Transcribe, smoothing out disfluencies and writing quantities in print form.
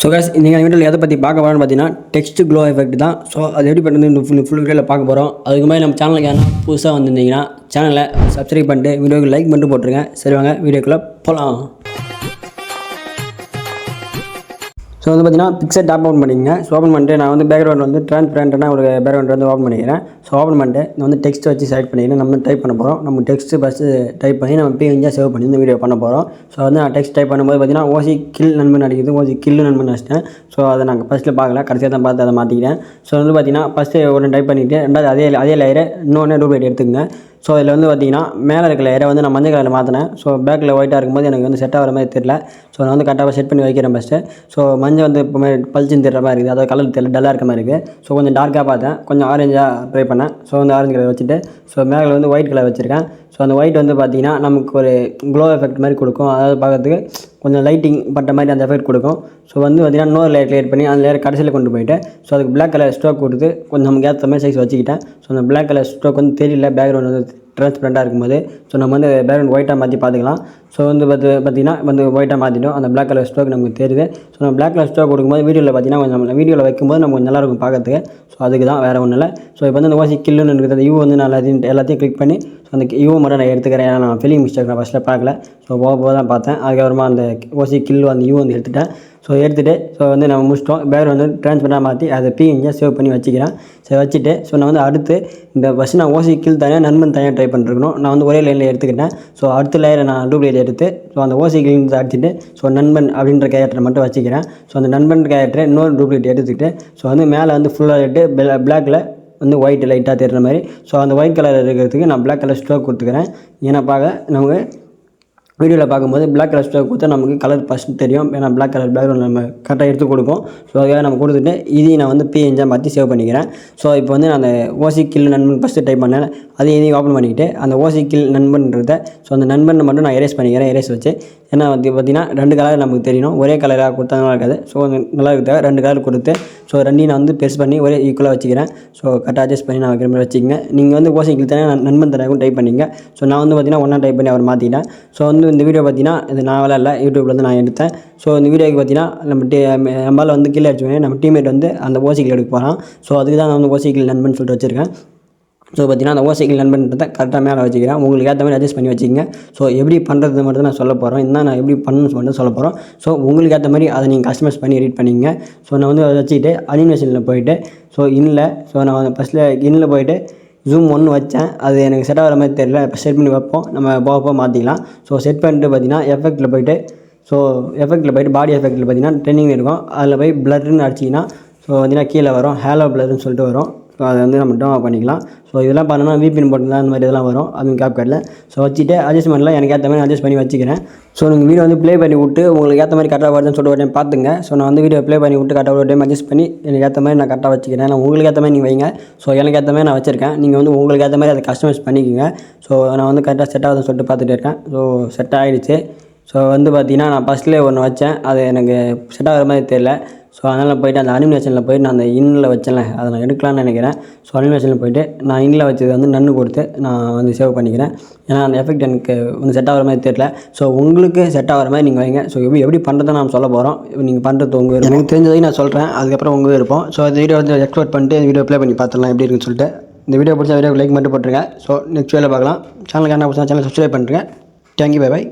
So guys நீங்கள் வீட்டில் எதை பற்றி பார்க்க போகிறோன்னு பார்த்தீங்கன்னா டெக்ஸ்ட் க்ளோ எஃபெக்ட் தான். ஸோ அது எப்படி பண்ணுறது இந்த ஃபுல் வீடியோவில் பார்க்க போகிறோம். அதுக்கு மாதிரி நம்ம சேனலுக்கு யாரா புதுசாக வந்திருந்தீங்கன்னா சேனலை சப்ஸ்கிரைப் பண்ணிட்டு வீடியோக்கு லைக் பண்ணிட்டு போட்டுருங்க. சரி வாங்க வீடியோக்குள்ளே போகலாம். ஸோ வந்து பார்த்தீங்கன்னா பிக்சர் டாப் ஓப்பன் பண்ணிக்கங்க. ஸோ ஓப்பன் பண்ணிட்டு நான் வந்து பேக்ரவுண்ட் வந்து ட்ரான்ஸ்பரண்ட்டான ஒரு பேக்ரவுண்ட் வந்து ஓப்பன் பண்ணிக்கிறேன். ஸோ ஓப்பன் பண்ணிட்டு நான் வந்து டெக்ஸ்ட் வச்சு செலக்ட் பண்ணிக்கிறேன். நம்ம டைப் பண்ண போகிறோம். நம்ம டெக்ஸ்ட்டு ஃபஸ்ட்டு டைப் பண்ணி நம்ம பிஎன்ஜியாக சேவ் பண்ணி இந்த வீடியோ பண்ண போகிறோம். ஸோ வந்து நான் டெக்ஸ்ட் டைப் பண்ணும்போது பார்த்தீங்கன்னா ஓசி கில் நண்பன் அடிக்குது, ஓசி கில்லு நண்பன் அடிச்சிட்டேன். ஸோ அதை நாங்கள் ஃபஸ்ட்டில் பார்க்கல, கடைசியாக தான் பார்த்து அதை மாற்றிக்கிறேன். ஸோ வந்து பார்த்தீங்கன்னா ஃபஸ்ட்டு ஒன்று டைப் பண்ணிவிட்டு ரெண்டாவது அதே லேயரை இன்னொன்று டூப்ளிகேட் எடுத்துக்கங்க. ஸோ இதில் வந்து பார்த்தீங்கன்னா மேலே இருக்க லேயரை வந்து நான் மஞ்சள் கலரில் மாற்றினேன். ஸோ பேக்கில் ஒயிட்டாக இருக்கும்போது எனக்கு வந்து செட் ஆகிற மாதிரி தெரியல. ஸோ நான் வந்து கரெக்டாக செட் பண்ணி வைக்கிறேன் ஃபஸ்ட்டு. ஸோ மஞ்சள் வந்து இப்போ மாதிரி பளிச்சுன்னு தெரிகிற மாதிரி இருக்குது, அதாவது கலர் தெரியல, டல்லாக இருக்க மாதிரி இருக்குது. ஸோ கொஞ்சம் டார்க்காக பார்த்தேன், கொஞ்சம் ஆரஞ்சாக ட்ரை பண்ணேன். ஸோ வந்து ஆரஞ்சு கலர் வச்சுட்டு ஸோ மேலே வந்து ஒயிட் கலர் வச்சுருக்கேன். ஸோ அந்த ஒயிட் வந்து பார்த்திங்கன்னா நமக்கு ஒரு க்ளோ எஃபெக்ட் மாதிரி கொடுக்கும், அதாவது பார்க்கறதுக்கு கொஞ்சம் லைட்டிங் பட்ட மாதிரி அந்த எஃபெக்ட் கொடுக்கும். ஸோ வந்து பார்த்திங்கன்னா இன்னொரு லேயர் கிளியர் பண்ணி அந்த லேயர் கடைசியில் கொண்டு போயிட்டு ஸோ அதுக்கு பிளாக் கலர் ஸ்ட்ரோக் கொடுத்து கொஞ்சம் நமக்கு ஏற்ற மாதிரி சைஸ் வச்சுக்கிட்டேன். ஸோ அந்த பிளாக் கலர் ஸ்ட்ரோக் வந்து தெரியல, பேக்ரவுண்ட் வந்து ட்ரான்ஸ்பரண்ட்டாக இருக்கும்போது. ஸோ நம்ம வந்து பேக்ரவுண்ட் ஒயிட்டாக மாற்றி பார்த்துக்கலாம். ஸோ வந்து பார்த்திங்கன்னா வந்து ஒயிட்டாக மாற்றிட்டோம், அந்த பிளாக் கலர் ஸ்ட்ரோக் நமக்கு தெரியுது. ஸோ நம்ம பிளாக் கலர் ஸ்ட்ரோக் கொடுக்கும்போது வீடியோவில் பார்த்திங்கன்னா கொஞ்சம் நம்ம வீடியோவில் வைக்கும்போது நமக்கு நல்லாயிருக்கும் பார்க்கறதுக்கு. ஸோ அதுக்கு தான், வேறு ஒன்றும் இல்லை. ஸோ இப்போ வந்து அந்த ஓசி கில்லுன்னு இருக்குது, அந்த யூ வந்து நான் எல்லாத்தையும் கிளிக் பண்ணி ஸோ அந்த யூ மட்டும் நான் எடுத்துக்கிறேன். ஏன்னா நான் ஃபில்லிங் மிஸ்டேக் நான் ஃபஸ்ட்டில் பார்க்கல. ஸோ போக தான் பார்த்தேன். அதுக்கப்புறமா அந்த ஓசி கில்லு அந்த யூ வந்து எடுத்துட்டேன். ஸோ எடுத்துகிட்டு ஸோ வந்து நம்ம முடிச்சிட்டோம். பேக்ரவுண்ட் வந்து ட்ரான்ஸ்பரண்டாக மாற்றி அதை பிஎன்ஜியாக சேவ் பண்ணி வச்சுக்கிறேன். ஸோ வச்சுட்டு ஸோ நான் வந்து அடுத்து இந்த ஃபஸ்ட்டு நான் ஓசி கில் தனியாக நண்பன் தனியாக ட்ரை பண்ணிருக்கணும். நான் வந்து ஒரே லைனில் எடுத்துக்கிட்டேன். ஸோ அடுத்த லேயரை நான் டூப்ளிகேட் எடுத்து ஸோ அந்த ஓசி கில் அடிச்சுட்டு ஸோ நண்பன் அப்படின்ற கேரக்டரை மட்டும் வச்சுக்கிறேன். ஸோ அந்த நண்பன் கேரக்டரை இன்னொரு டூப்ளிகேட் எடுத்துக்கிட்டு ஸோ வந்து மேலே வந்து ஃபுல்லாக எடுத்து பிளாக்கில் வந்து ஒயிட் லைட்டாக தெரிகிற மாதிரி ஸோ அந்த ஒயிட் கலர் இருக்கிறதுக்கு நான் பிளாக் கலர் ஸ்ட்ரோக் கொடுத்துக்கிறேன். ஏன்னா நமக்கு வீடியோவில் பார்க்கும்போது பிளாக் கலர் ஸ்ட்ரோக் கொடுத்தா நமக்கு கலர் ஃபஸ்ட்டு தெரியும். ஏன்னா பிளாக் கலர் பேக்ரவுண்ட் நம்ம கரெக்டாக எடுத்து கொடுப்போம். ஸோ அதுக்காக நம்ம கொடுத்துட்டு இதையும் நான் வந்து பிஎன்ஜியாக மாற்றி சேவ் பண்ணிக்கிறேன். ஸோ இப்போ வந்து நான் அந்த ஓசி கில் நண்பன் ஃபஸ்ட்டு டைப் பண்ணேன், இதையும் ஓப்பன் பண்ணிக்கிட்டு அந்த ஓசி கில் நண்பன்றதை ஸோ அந்த நண்பனை மட்டும் நான் எரேஸ் பண்ணிக்கிறேன். எரேஸ் வச்சு ஏன்னா வந்து பார்த்திங்கன்னா ரெண்டு கலர் நமக்கு தெரியணும், ஒரே கலராக கொடுத்தா நல்லா இருக்காது. ஸோ நல்லா இருக்கிறத ரெண்டு கலர் கொடுத்து ஸோ ரெண்டையும் நான் வந்து பெருசு பண்ணி ஒரே ஈக்குவலாக வச்சுக்கிறேன். ஸோ கரெக்டாக அட்ஜஸ்ட் பண்ணி நான் வைக்கிற மாதிரி வச்சுக்கங்க. நீங்கள் வந்து ஓசி கில் தனியாக நண்பன் தனியாகவும் டைப் பண்ணிங்க. ஸோ நான் வந்து பார்த்திங்கன்னா ஒன்றா டைப் பண்ணி அவர் மாற்றிட்டேன். ஸோ வந்து இந்த வீடியோ பார்த்திங்கன்னா இது நான் இல்லை, யூடியூப்பில் வந்து நான் எடுத்தேன். ஸோ இந்த வீடியோக்கு பார்த்திங்கன்னா நம்மளால் வந்து கீழே அடிச்சு நம்ம டீம்மேட் வந்து அந்த ஓசி கில் எடுக்க போகிறான். ஸோ அதுக்கு தான் நான் வந்து ஓசி கில் நண்பன் சொல்லிட்டு வச்சுருக்கேன். ஸோ பார்த்திங்கன்னா அந்த ஓசி கில் நண்பன்றதை கரெக்டாக மேலே வச்சுக்கிறேன். உங்களுக்கு ஏற்ற மாதிரி அட்ஜஸ்ட் பண்ணி வச்சுக்கங்க. ஸோ எப்படி பண்ணுறது மட்டும் நான் சொல்ல போகிறேன், இன்னும் நான் எப்படி பண்ணணும்னு மட்டும் சொல்ல போகிறோம். ஸோ உங்களுக்கு ஏற்ற மாதிரி அதை நீங்கள் கஸ்டமைஸ் பண்ணி எடிட் பண்ணிங்க. ஸோ நான் வந்து அதை வச்சுக்கிட்டு அனிமேஷனில் போயிட்டு ஸோ நான் ஃபஸ்ட்டில் இன்னில் போயிட்டு ஜூம் 1 வச்சேன். அது எனக்கு செட் ஆகிற மாதிரி தெரியல. இப்போ செட் பண்ணி வைப்போம், நம்ம போக மாற்றிக்கலாம். ஸோ செட் பண்ணிட்டு பார்த்திங்கன்னா எஃபெக்ட்டில் போயிட்டு பாடி எஃபெக்ட்டில் பார்த்திங்கன்னா ட்ரெண்டிங் இருக்கும். அதில் போய் பிளர்ன்னு அடிச்சிங்கன்னா ஸோ பார்த்திங்கன்னா கீழே வரும் ஹேலோ பிளர்ன்னு சொல்லிட்டு வரும். ஸோ அதை வந்து நம்ம டவுன் பண்ணிக்கலாம். ஸோ இதெல்லாம் பண்ணணும்னா VPN போட்டுலாம் அந்த மாதிரி இதெல்லாம் வரும், அதுவும் கேப்கட்டில். ஸோ வச்சுட்டு அட்ஜஸ்ட்மெண்ட்டில் எனக்கு ஏற்ற மாதிரி அட்ஜஸ்ட் பண்ணி வச்சுக்கிறேன். ஸோ நீங்கள் வீடியோ வந்து ப்ளே பண்ணி விட்டு உங்களுக்கு ஏற்ற மாதிரி கரெக்டாக வருதுன்னு சொல்லிட்டு ஒரு டைம் பார்த்துங்க. ஸோ நான் வந்து வீடியோ ப்ளே பண்ணி விட்டு கரெக்டாக ஒரு டைம் அட்ஜஸ்ட் பண்ணி எனக்கு ஏற்ற மாதிரி நான் கரெக்டாக வச்சுக்கிறேன். நான் உங்களுக்கு ஏற்ற மாதிரி நீங்கள் வைங்க. ஸோ எனக்கு ஏற்ற மாதிரி நான் வச்சுருக்கேன். நீங்கள் வந்து உங்களுக்கு ஏற்ற மாதிரி அதை கஸ்டமைஸ் பண்ணிக்கோங்க. ஸோ நான் வந்து கரெக்டாக செட் ஆகுதுன்னு சொல்லிட்டு பார்த்துட்டு இருக்கேன். ஸோ செட் ஆகிடுச்சு. ஸோ வந்து பார்த்திங்கன்னா நான் ஃபஸ்ட்லேயே ஒன்று வச்சேன், அது எனக்கு செட் ஆகிற மாதிரி தெரியல. ஸோ அதனால் போய்ட்டு அந்த அனிமேஷனில் போய்ட்டு நான் அந்த இன்னில் வச்சேன்ல அதை நான் எடுக்கலான்னு நினைக்கிறேன். ஸோ அனிமேஷனில் போய்ட்டு நான் இன்னில் வச்சது வந்து நன்னு கொடுத்து நான் வந்து சேவ் பண்ணிக்கிறேன். ஏன்னா அந்த எஃபெக்ட் எனக்கு வந்து செட் ஆகிற மாதிரி தெரியல. ஸோ உங்களுக்கு செட் ஆகிற மாதிரி நீங்கள் வைங்க. ஸோ எப்படி பண்ணுறதை நான் சொல்ல போகிறோம். நீங்கள் பண்ணுறது உங்கள் எனக்கு தெரிஞ்சதையும் நான் சொல்கிறேன், அதுக்கப்புறம் உங்கள் இருப்போம். ஸோ இந்த வீடியோ வந்து எக்ஸ்போர்ட் பண்ணிட்டு இந்த வீடியோ ப்ளே பண்ணி பார்த்துடலாம் எப்படி இருக்குன்னு சொல்லிட்டு. இந்த வீடியோ பிடிச்ச வீடியோ லைக் மட்டும் போட்டுருங்க. ஸோ நெக்ஸ்ட் வீடியோவில் பார்க்கலாம். சேனலுக்கு என்ன பிடிச்சா சேனல் சப்ஸ்கிரைப் பண்ணுறேன். Thank you, by.